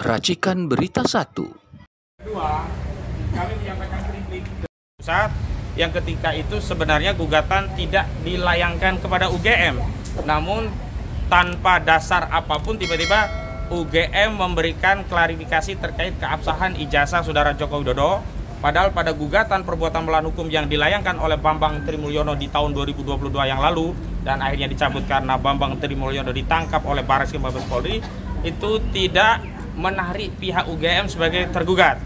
Racikan Berita 1. Kedua, kami menyampaikan kritik pusat yang ketika itu sebenarnya gugatan tidak dilayangkan kepada UGM. Namun tanpa dasar apapun tiba-tiba UGM memberikan klarifikasi terkait keabsahan ijazah Saudara Joko Widodo. Padahal pada gugatan perbuatan melawan hukum yang dilayangkan oleh Bambang Trimulyono di tahun 2022 yang lalu dan akhirnya dicabut karena Bambang Trimulyono ditangkap oleh Barreskrim Mabes Polri, itu tidak menarik pihak UGM sebagai tergugat.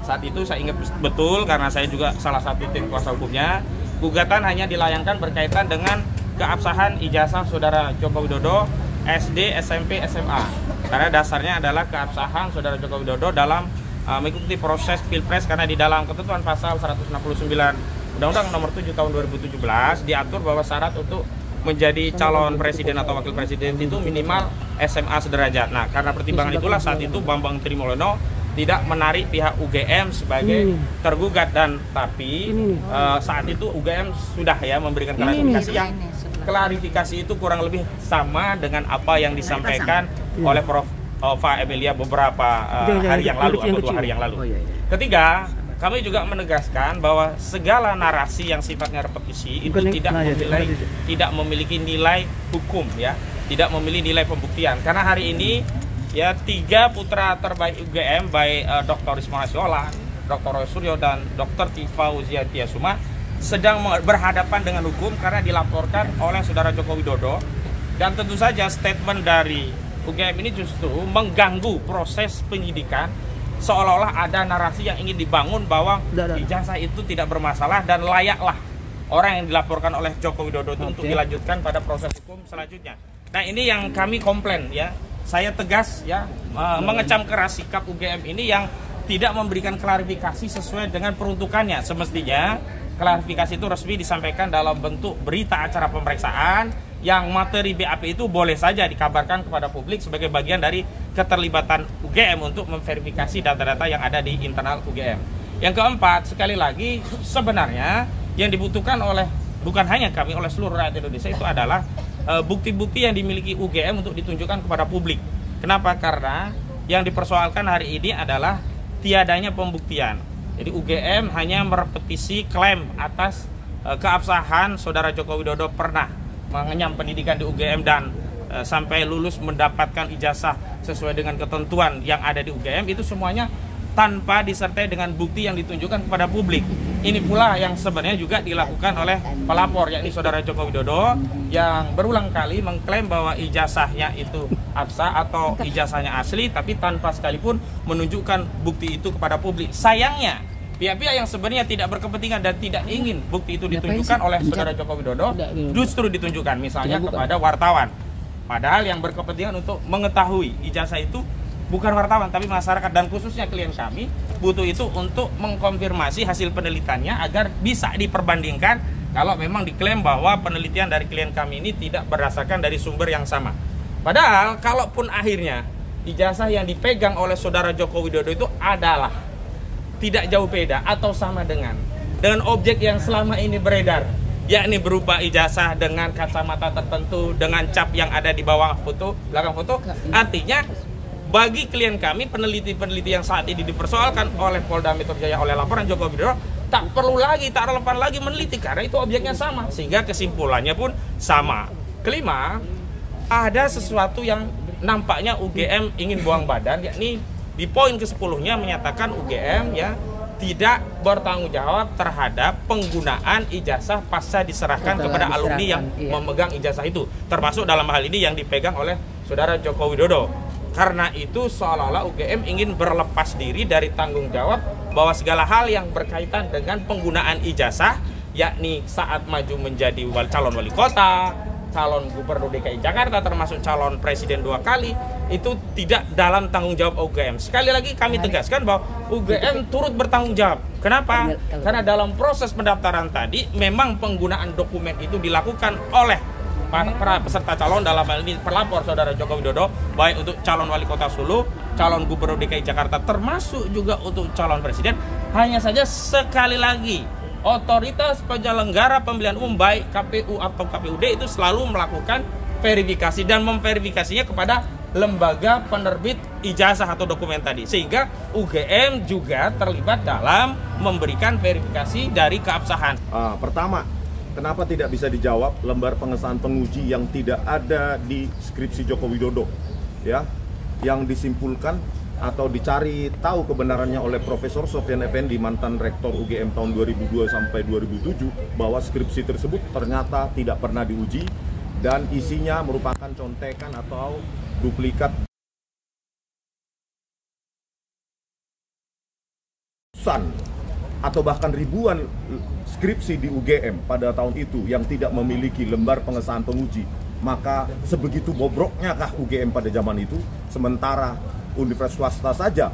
Saat itu saya ingat betul karena saya juga salah satu tim kuasa hukumnya. Gugatan hanya dilayangkan berkaitan dengan keabsahan ijazah Saudara Joko Widodo SD, SMP, SMA. Karena dasarnya adalah keabsahan Saudara Joko Widodo dalam mengikuti proses Pilpres, karena di dalam ketentuan pasal 169 Undang-Undang Nomor 7 Tahun 2017 diatur bahwa syarat untuk menjadi calon presiden atau wakil presiden itu minimal SMA sederajat. Nah, karena pertimbangan itulah saat itu Bambang Trimulyono tidak menarik pihak UGM sebagai tergugat, dan tapi saat itu UGM sudah memberikan klarifikasi yang klarifikasi itu kurang lebih sama dengan apa yang disampaikan oleh Prof. Ova Emilia beberapa hari yang lalu atau 2 hari yang lalu. Ketiga, kami juga menegaskan bahwa segala narasi yang sifatnya repetisi itu tidak memiliki nilai hukum, tidak memiliki nilai pembuktian. Karena hari ini 3 putra terbaik UGM, baik Dr. Rismon Nasrullah, Dr. Roy Suryo dan Dr. Fauzia Tiasuma sedang berhadapan dengan hukum karena dilaporkan oleh Saudara Joko Widodo. Dan tentu saja statement dari UGM ini justru mengganggu proses penyidikan, seolah-olah ada narasi yang ingin dibangun bahwa ijazah itu tidak bermasalah dan layaklah orang yang dilaporkan oleh Joko Widodo itu untuk dilanjutkan pada proses hukum selanjutnya. Nah, ini yang kami komplain Saya tegas mengecam keras sikap UGM ini yang tidak memberikan klarifikasi sesuai dengan peruntukannya. Semestinya klarifikasi itu resmi disampaikan dalam bentuk berita acara pemeriksaan, yang materi BAP itu boleh saja dikabarkan kepada publik sebagai bagian dari keterlibatan UGM untuk memverifikasi data-data yang ada di internal UGM. Yang keempat, sekali lagi sebenarnya yang dibutuhkan bukan hanya kami, oleh seluruh rakyat Indonesia itu adalah bukti-bukti yang dimiliki UGM untuk ditunjukkan kepada publik. Kenapa? Karena yang dipersoalkan hari ini adalah tiadanya pembuktian. Jadi UGM hanya merepetisi klaim atas keabsahan Saudara Joko Widodo pernah mengenyam pendidikan di UGM dan sampai lulus mendapatkan ijazah sesuai dengan ketentuan yang ada di UGM, itu semuanya tanpa disertai dengan bukti yang ditunjukkan kepada publik. Ini pula yang sebenarnya juga dilakukan oleh pelapor, yakni Saudara Joko Widodo, yang berulang kali mengklaim bahwa ijazahnya itu absah atau ijazahnya asli, tapi tanpa sekalipun menunjukkan bukti itu kepada publik. Sayangnya pihak-pihak yang sebenarnya tidak berkepentingan dan tidak ingin bukti itu ditunjukkan oleh Saudara Joko Widodo justru ditunjukkan misalnya kepada wartawan. Padahal yang berkepentingan untuk mengetahui ijazah itu bukan wartawan tapi masyarakat, dan khususnya klien kami butuh itu untuk mengkonfirmasi hasil penelitiannya agar bisa diperbandingkan kalau memang diklaim bahwa penelitian dari klien kami ini tidak berdasarkan dari sumber yang sama. Padahal kalaupun akhirnya ijazah yang dipegang oleh Saudara Joko Widodo itu adalah tidak jauh beda atau sama dengan objek yang selama ini beredar, yakni berupa ijazah dengan kacamata tertentu dengan cap yang ada di bawah belakang foto. Artinya bagi klien kami, peneliti-peneliti yang saat ini dipersoalkan oleh Polda Metro Jaya oleh laporan Joko Widodo tak relevan lagi meneliti karena itu objeknya sama, sehingga kesimpulannya pun sama. Kelima, ada sesuatu yang nampaknya UGM ingin buang badan, yakni di poin ke-10-nya menyatakan UGM tidak bertanggung jawab terhadap penggunaan ijazah pasca diserahkan kepada alumni yang memegang ijazah itu, termasuk dalam hal ini yang dipegang oleh Saudara Joko Widodo. Karena itu seolah-olah UGM ingin berlepas diri dari tanggung jawab bahwa segala hal yang berkaitan dengan penggunaan ijazah, yakni saat maju menjadi calon wali kota, calon gubernur DKI Jakarta, termasuk calon presiden 2 kali, itu tidak dalam tanggung jawab UGM. Sekali lagi kami tegaskan bahwa UGM turut bertanggung jawab. Kenapa? Karena dalam proses pendaftaran tadi memang penggunaan dokumen itu dilakukan oleh para peserta calon, dalam hal ini pelapor Saudara Joko Widodo, baik untuk calon wali kota Solo, calon gubernur DKI Jakarta, termasuk juga untuk calon presiden. Hanya saja sekali lagi otoritas penyelenggara pemilihan umum baik KPU atau KPUD itu selalu melakukan verifikasi dan memverifikasinya kepada lembaga penerbit ijazah atau dokumen tadi, sehingga UGM juga terlibat dalam memberikan verifikasi dari keabsahan. Pertama, kenapa tidak bisa dijawab lembar pengesahan penguji yang tidak ada di skripsi Joko Widodo, ya, yang disimpulkan atau dicari tahu kebenarannya oleh Profesor Sofyan Effendi, mantan Rektor UGM tahun 2002 sampai 2007, bahwa skripsi tersebut ternyata tidak pernah diuji dan isinya merupakan contekan atau duplikat atau bahkan ribuan skripsi di UGM pada tahun itu yang tidak memiliki lembar pengesahan penguji. Maka sebegitu bobroknya kah UGM pada zaman itu, sementara universitas swasta saja,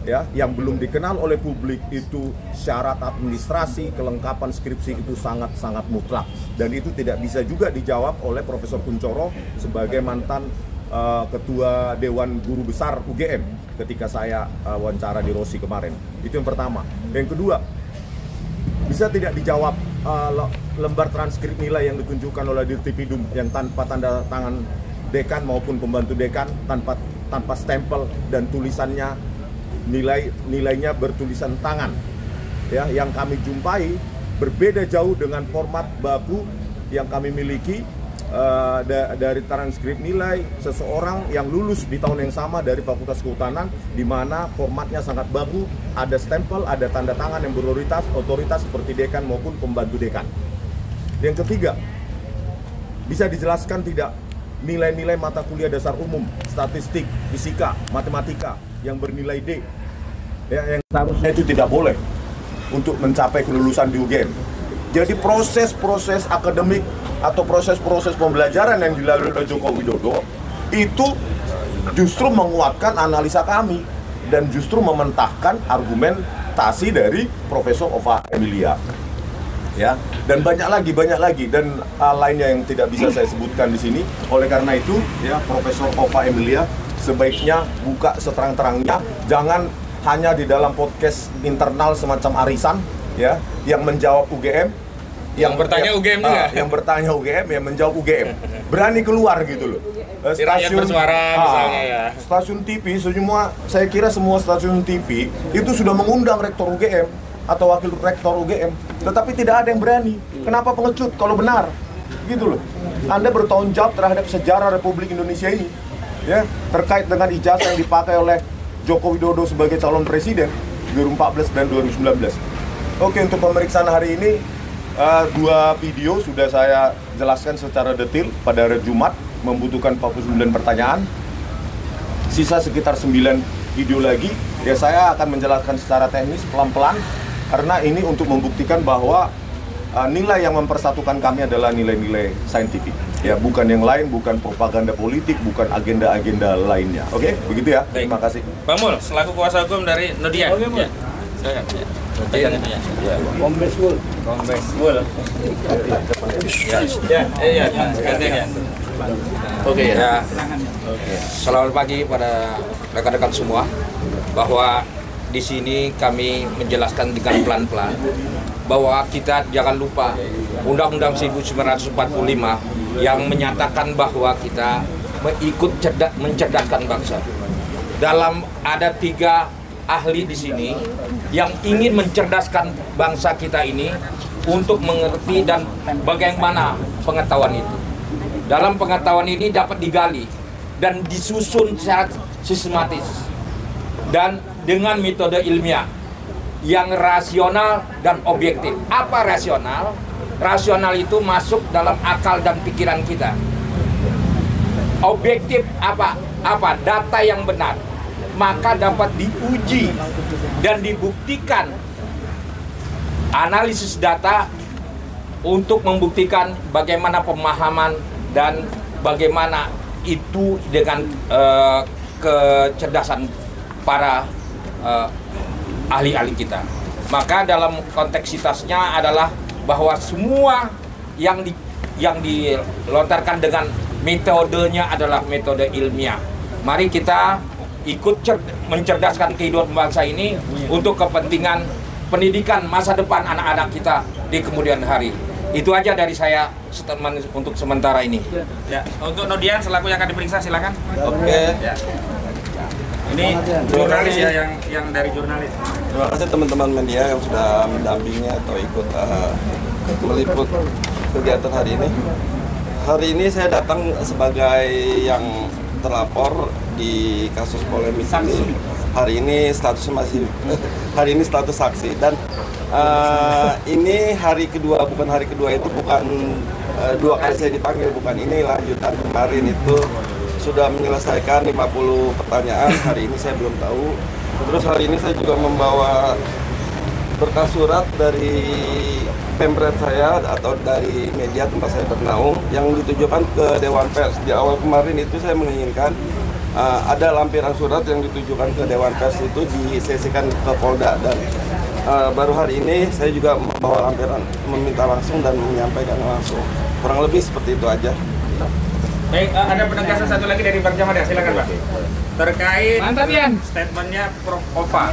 ya, yang belum dikenal oleh publik itu syarat administrasi kelengkapan skripsi itu sangat-sangat mutlak, dan itu tidak bisa juga dijawab oleh Profesor Kuncoro sebagai mantan Ketua Dewan Guru Besar UGM ketika saya wawancara di Rossi kemarin. Itu yang pertama. Yang kedua, bisa tidak dijawab lembar transkrip nilai yang ditunjukkan oleh Dirtipidum yang tanpa tanda tangan dekan maupun pembantu dekan, tanpa stempel, dan tulisannya nilainya bertulisan tangan, ya, yang kami jumpai berbeda jauh dengan format baku yang kami miliki dari transkrip nilai seseorang yang lulus di tahun yang sama dari Fakultas Kehutanan, di mana formatnya sangat baku, ada stempel, ada tanda tangan yang otoritas seperti dekan maupun pembantu dekan. Yang ketiga, bisa dijelaskan tidak nilai-nilai mata kuliah dasar umum, statistik, fisika, matematika yang bernilai D, ya, yang seharusnya itu tidak boleh untuk mencapai kelulusan di UGM. Jadi proses-proses akademik atau proses-proses pembelajaran yang dilalui oleh Joko Widodo itu justru menguatkan analisa kami dan justru mementahkan argumentasi dari Profesor Ova Emilia, ya, dan banyak lagi dan lainnya yang tidak bisa saya sebutkan di sini. Oleh karena itu, ya, Profesor Ova Emilia sebaiknya buka seterang-terangnya, jangan hanya di dalam podcast internal semacam arisan, ya, yang menjawab UGM, yang bertanya UGM juga, yang bertanya UGM, yang menjawab UGM, berani keluar gitu loh. Stasiun bersuara misalnya, ya. Stasiun TV, saya kira semua stasiun TV itu sudah mengundang rektor UGM atau wakil rektor UGM, tetapi tidak ada yang berani. Kenapa pengecut kalau benar? Gitu loh. Anda bertanggung jawab terhadap sejarah Republik Indonesia ini, ya, terkait dengan ijazah yang dipakai oleh Joko Widodo sebagai calon presiden 2014 dan 2019. Oke, untuk pemeriksaan hari ini 2 video sudah saya jelaskan secara detail pada hari Jumat, membutuhkan 49 pertanyaan. Sisa sekitar 9 video lagi, ya, saya akan menjelaskan secara teknis pelan-pelan, karena ini untuk membuktikan bahwa nilai yang mempersatukan kami adalah nilai-nilai saintifik, ya, bukan yang lain, bukan propaganda politik, bukan agenda-agenda lainnya. Oke, begitu ya. Baik. Terima kasih. Bang Mul, selaku kuasa hukum dari Nodian. Oke, Mul. Ya. Kombes Mul. Oke ya. Selamat pagi pada rekan-rekan semua, bahwa di sini kami menjelaskan dengan pelan-pelan bahwa kita jangan lupa Undang-Undang 1945 yang menyatakan bahwa kita mencerdaskan bangsa. Ada 3 ahli di sini yang ingin mencerdaskan bangsa kita ini untuk mengerti dan bagaimana pengetahuan itu. Dalam pengetahuan ini dapat digali dan disusun secara sistematis dan dengan metode ilmiah yang rasional dan objektif. Apa rasional? Rasional itu masuk dalam akal dan pikiran kita. Objektif apa? Data yang benar. Maka dapat diuji dan dibuktikan analisis data untuk membuktikan bagaimana pemahaman dan bagaimana itu dengan kecerdasan para ahli-ahli kita. Maka dalam kompleksitasnya adalah bahwa semua yang dilontarkan dengan metodenya adalah metode ilmiah. Mari kita ikut mencerdaskan kehidupan bangsa ini untuk kepentingan pendidikan masa depan anak-anak kita di kemudian hari. Itu aja dari saya statement untuk sementara ini. Ya, untuk Nodian selaku yang akan diperiksa silakan. Oke. Ya. Ini jurnalis ya yang dari jurnalis. Terima kasih teman-teman media yang sudah mendampingi atau ikut meliput kegiatan hari ini. Hari ini saya datang sebagai yang terlapor di kasus polemik ini. Hari ini status saksi dan ini hari kedua, bukan hari kedua itu bukan 2 kali saya dipanggil, bukan, ini lanjutan. Kemarin itu sudah menyelesaikan 50 pertanyaan, hari ini saya belum tahu. Terus hari ini saya juga membawa berkas surat dari pemret saya atau dari media tempat saya bernaung yang ditujukan ke Dewan Pers. Di awal kemarin itu saya menginginkan ada lampiran surat yang ditujukan ke Dewan Pers itu disesikan ke Polda, dan baru hari ini saya juga membawa lampiran meminta langsung dan menyampaikan langsung. Kurang lebih seperti itu aja. Baik, ada penegasan satu lagi dari Bang Jamada, silakan Pak. Terkait statementnya Prof. Ova.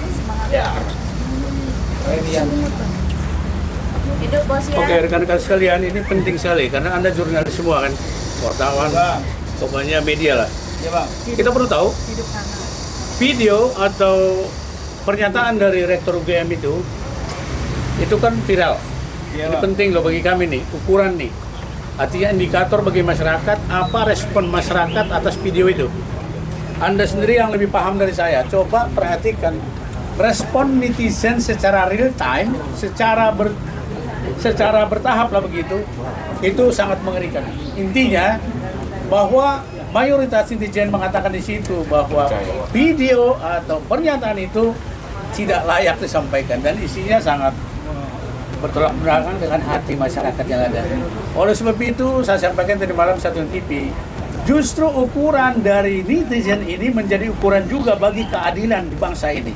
Oke, rekan-rekan sekalian, ini penting sekali karena Anda jurnalis semua kan, wartawan, pokoknya media lah. Kita perlu tahu video atau pernyataan dari Rektor UGM itu kan viral. Ini penting loh bagi kami nih, ukuran nih. Artinya indikator bagi masyarakat, apa respon masyarakat atas video itu. Anda sendiri yang lebih paham dari saya, coba perhatikan respon netizen secara real time, secara bertahap lah begitu, itu sangat mengerikan. Intinya bahwa mayoritas netizen mengatakan di situ bahwa video atau pernyataan itu tidak layak disampaikan dan isinya sangat bertolak belakang dengan hati masyarakat yang ada. Oleh sebab itu, saya sampaikan tadi malam Stasiun TV, justru ukuran dari netizen ini menjadi ukuran juga bagi keadilan di bangsa ini.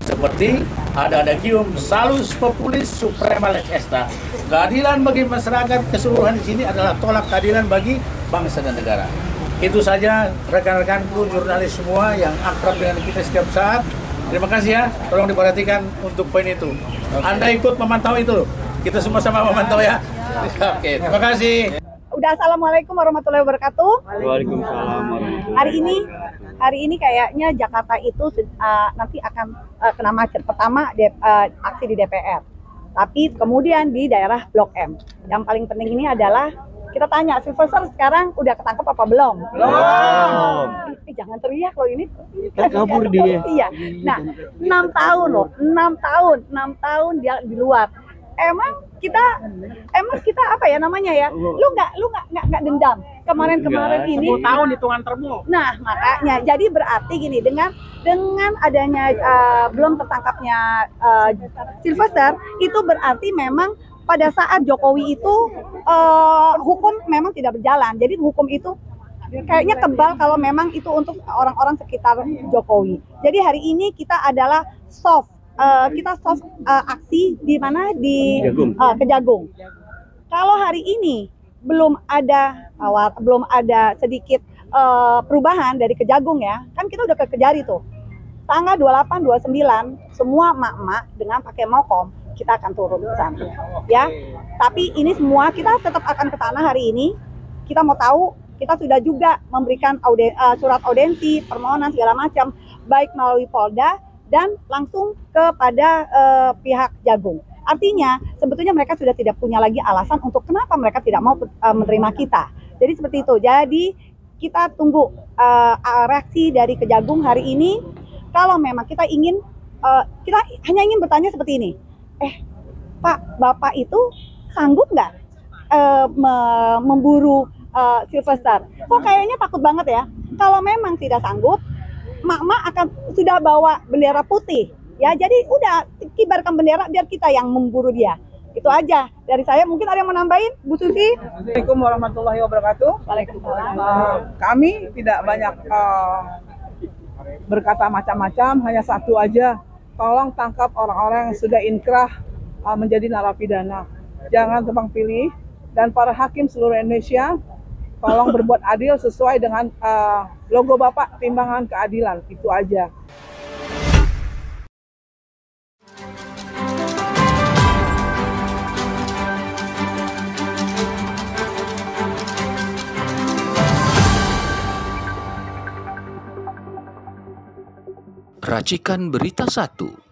Seperti ada adagium salus populis suprema lex exta. Keadilan bagi masyarakat keseluruhan di sini adalah tolak keadilan bagi bangsa dan negara. Itu saja rekan-rekanku jurnalis semua yang akrab dengan kita setiap saat. Terima kasih ya, tolong diperhatikan untuk poin itu. Anda ikut memantau itu loh. Kita semua sama memantau ya. Oke, terima kasih. Udah, assalamualaikum warahmatullahi wabarakatuh. Waalaikumsalam Hari warahmatullahi ini kayaknya Jakarta itu nanti akan kena macet. Pertama aksi di DPR, tapi kemudian di daerah Blok M. Yang paling penting ini adalah kita tanya, Sylvester sekarang udah ketangkep apa belum? Belum. Jangan teriak loh ini. Kabur dia. Iya. Nah, 6 tahun loh, 6 tahun dia di luar. Emang kita apa ya namanya ya? Lu nggak dendam kemarin ini. 10 tahun hitungan termu. Nah, makanya jadi berarti gini, dengan adanya belum tertangkapnya Sylvester, itu berarti memang pada saat Jokowi itu hukum memang tidak berjalan. Jadi hukum itu kayaknya kebal kalau memang itu untuk orang-orang sekitar Jokowi. Jadi hari ini kita adalah soft aksi di mana di Kejagung. Kalau hari ini belum ada sedikit perubahan dari Kejagung ya, kan kita udah ke Kejari tuh. Tanggal 28, 29 semua emak-emak dengan pakai mokom kita akan turun ke sana ya. Tapi ini semua kita tetap akan ke sana hari ini. Kita mau tahu, kita sudah juga memberikan surat audensi, permohonan segala macam, baik melalui Polda dan langsung kepada pihak Jagung. Artinya sebetulnya mereka sudah tidak punya lagi alasan untuk kenapa mereka tidak mau menerima kita. Jadi seperti itu. Jadi kita tunggu reaksi dari Kejagung hari ini. Kalau memang kita ingin, kita hanya ingin bertanya seperti ini. Pak, Bapak itu sanggup nggak memburu Sylvester? Kok kayaknya takut banget ya? Kalau memang tidak sanggup, mak-mak akan sudah bawa bendera putih. Ya, jadi udah kibarkan bendera biar kita yang memburu dia. Itu aja dari saya. Mungkin ada yang mau nambahin, Bu Susi? Assalamualaikum warahmatullahi wabarakatuh. Waalaikumsalam. Kami tidak banyak berkata macam-macam, hanya satu aja. Tolong tangkap orang-orang yang sudah inkrah menjadi narapidana. Jangan tebang pilih. Dan para hakim seluruh Indonesia, tolong berbuat adil sesuai dengan logo Bapak, timbangan keadilan. Itu aja. Racikan Berita 1.